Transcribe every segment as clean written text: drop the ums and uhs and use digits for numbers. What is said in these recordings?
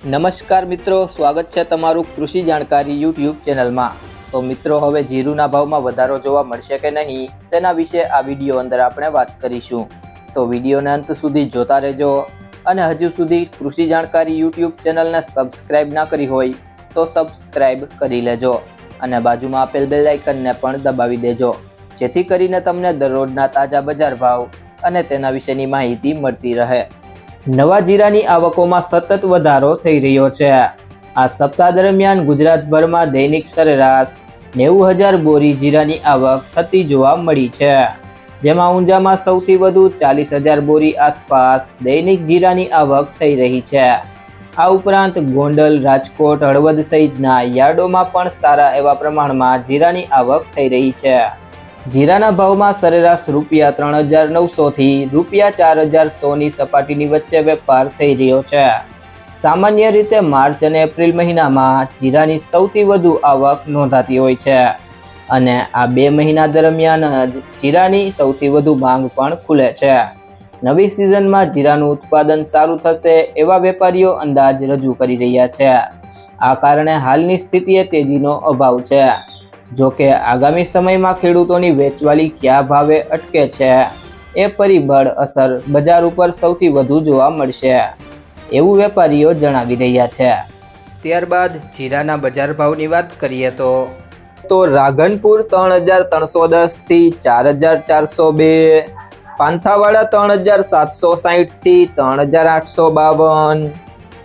નમસ્કાર મિત્રો, સ્વાગત છે તમારું કૃષિ જાણકારી યુટ્યુબ ચેનલમાં। તો મિત્રો, હવે જીરુના ભાવમાં વધારો જોવા મળશે કે નહીં તેના વિશે આ વિડીયો અંદર આપણે વાત કરીશું। તો વિડીયોને અંત સુધી જોતા રહેજો અને હજુ સુધી કૃષિ જાણકારી યુટ્યુબ ચેનલને સબસ્ક્રાઇબ ના કરી હોય તો સબસ્ક્રાઇબ કરી લેજો અને બાજુમાં આપેલ બેલ આઇકનને પણ દબાવી દેજો, જેથી કરીને તમને દરરોજના તાજા બજાર ભાવ અને તેના વિશેની માહિતી મળતી રહે। નવા જીરાની આવકોમાં સતત વધારો થઈ રહ્યો છે। આ સપ્તાહ દરમિયાન ગુજરાતભરમાં દૈનિક સરેરાશ 90,000 બોરી જીરાની આવક થતી જોવા મળી છે, જેમાં ઊંઝામાં સૌથી વધુ 40,000 બોરી આસપાસ દૈનિક જીરાની આવક થઈ રહી છે। આ ઉપરાંત ગોંડલ, રાજકોટ, હળવદ સહિતના યાર્ડોમાં પણ સારા એવા પ્રમાણમાં જીરાની આવક થઈ રહી છે। જીરાના ભાવમાં સરેરાશ ₹3,900 થી ₹4,100ની સપાટીની વચ્ચે વેપાર થઈ રહ્યો છે। સામાન્ય રીતે માર્ચ અને એપ્રિલ મહિનામાં જીરાની સૌથી વધુ આવક નોંધાતી હોય છે અને આ 2 મહિના દરમિયાન જ જીરાની સૌથી વધુ માંગ પણ ખુલે છે। નવી સિઝનમાં જીરાનું ઉત્પાદન સારું થશે એવા વેપારીઓ અંદાજ રજૂ કરી રહ્યા છે। આ કારણે હાલની સ્થિતિએ તેજીનો અભાવ છે। જો કે આગામી સમયમાં ખેડૂતોની વેચવાલી કયા ભાવે અટકે છે એ પરિબળ અસર બજાર ઉપર સૌથી વધુ જોવા મળશે એવું વેપારીઓ જણાવી રહ્યા છે। ત્યારબાદ જીરાના બજાર ભાવની વાત કરીએ તો રાધનપુર 3,310 થી 4,402, પાંથાવાડા 3,760 થી 3,852,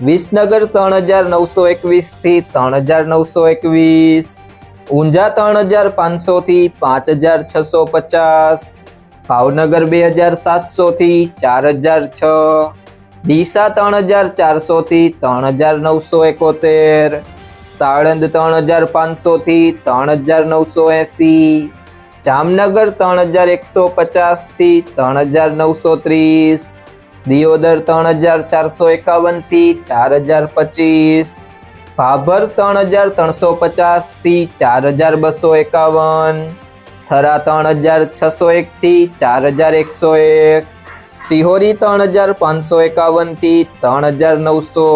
વિસનગર 3,921 થી 3,921, ઊંઝા 3,500 થી 5,650, ભાવનગર 2,700 થી 4,006, ડીસા 3,400 થી 3,971, સાણંદ 3,500 થી 3,980, જામનગર 3,150 થી 3,930, દિયોદર 3,451 થી 4,025, ભાભર 3,350 થી 4,251, થરા 3,601 થી 4,101, સિહોરી 3,551 થી 3,900,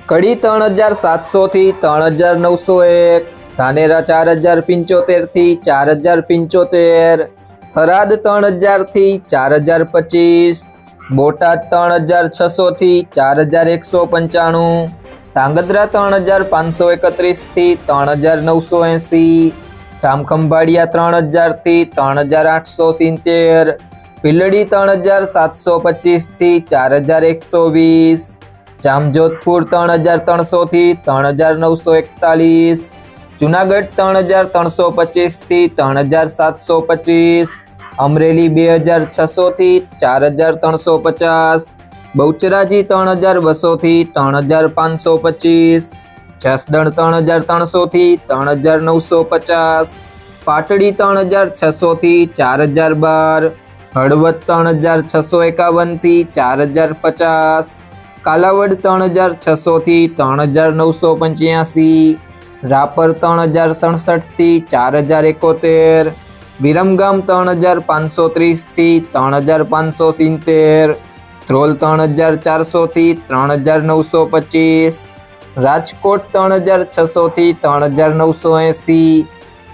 કડી 3,700 થી 3,901, ધાનેરા 4,075 થી 4,075, થરાદ 3,000 થી 4,025, બોટાદ 3,600 થી 4,195, ધાંગધ્રા 3,531 થી 3,980, જામખંભાળિયા 3,000 થી 3,870, ભીલડી 3,725 થી 4,120, જામજોધપુર 3,300 થી 3,941, જુનાગઢ 3,325 થી 3,725, અમરેલી 2,600 થી 4,350, બહુચરાજી 3,200 થી 3,525, જસદણ 3,300 થી 3,950, પાટડી 3,600 થી 4,012, હળવદ 3,651 થી 4,050, કાલાવડ 3,600 થી 3,985, રાપર 3,067 થી 4,071, વિરમગામ 3,530 થી 3,570, ધ્રોલ 3,400 થી 3,925, રાજકોટ 3,600 થી 3,980,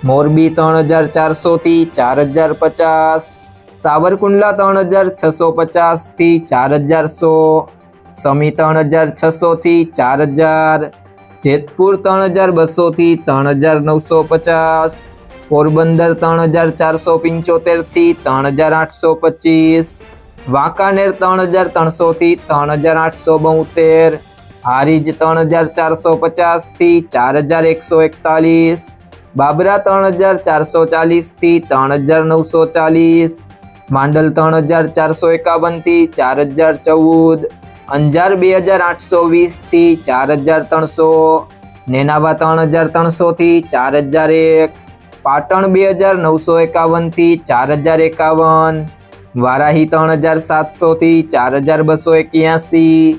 મોરબી 3,400 થી 4,050, સાવરકુંડલા 3,650 થી 4,100, સમી 3,600 થી 4,000, જેતપુર 3,200 થી 3,950, પોરબંદર 3,475 થી 3,825, વાંકાનેર 3,300 થી 3,872, હારીજ 3,450 થી 4,141, બાબરા 3,440 થી 3,940, માંડલ 3,451 થી 4,014, અંજાર 2,820 થી 4,300, નેનાવા 3,300 થી 4,001, પાટણ 2,951 થી 4,051, વારાહી 3,700 થી 4,281।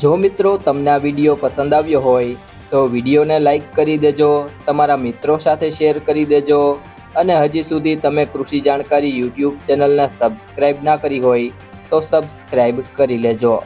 જો મિત્રો તમને આ વિડીયો પસંદ આવ્યો હોય તો વિડીયોને લાઈક કરી દેજો, તમારા મિત્રો સાથે શેર કરી દેજો અને હજી સુધી તમે કૃષિ જાણકારી યુટ્યુબ ચેનલને સબસ્ક્રાઈબ ના કરી હોય તો સબસ્ક્રાઈબ કરી લેજો।